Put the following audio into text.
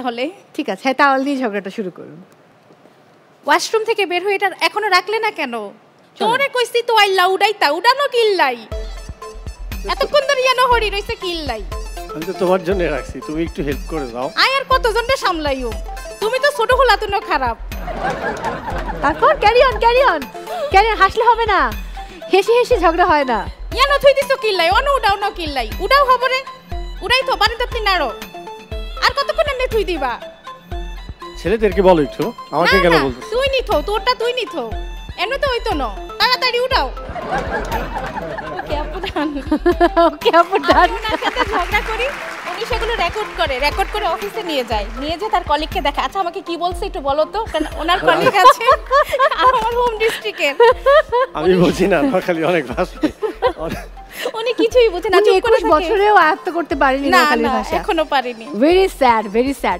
তাহলে ঠিক আছে, হ্যাঁ তাহলে দিয়ে ঝগড়াটা শুরু করুন। ওয়াশরুম থেকে বের হয়ে এটা এখনো রাখলে না কেন? তোরে কইছি তো আইলা উড়াইতা উড়ানো কিল্লাই, এতক্ষণ ধরে ইয়ানো হরি রইছে কিল্লাই। আমি তো তোমার জন্য রাখছি, তুমি একটু হেল্প করে দাও। আয় আর কতজনকে সামলাইও, তুমি তো ছোট হলা তুনো খারাপ। তারপর carry on carry on carry on, হাসলে হবে না, হেসে হেসে ঝগড়া হয় না। ইয়ানো থুই দিছো কিল্লাই, অন উড়াও না কিল্লাই, উড়াও খবরে উড়াই তো বাড়িতে আপনি নাড়ো। আর কতক্ষণ এনে থুই দিবা? ছেলেদেরকে বলো একটু, আমাকে কেন বলছো? তুই নিথো, তোরটা তুই নিথো, এমনি তো হইতো না, তাড়াতাড়ি উড়াও। ওকে আপু ডান, ওকে আপু ডান। ওনার সাথে ঝগড়া করি, উনি সেগুলো রেকর্ড করে অফিসে নিয়ে যায়, নিয়ে যে তার কলিগকে দেখা। আচ্ছা আমাকে কি বলছে একটু বলো তো, কারণ ওনার কলিগ আছে আমার হোম ডিস্ট্রিক্টের। আমি বুঝি না, খালি অনেক ভাষা উনি কিছুই বুঝেন না, উনি চুপ করে 21 বছরেও আয়ত্ত করতে পারেনি না নোয়াখালীর না ভাষা। এখনো পারিনি। Very sad very sad.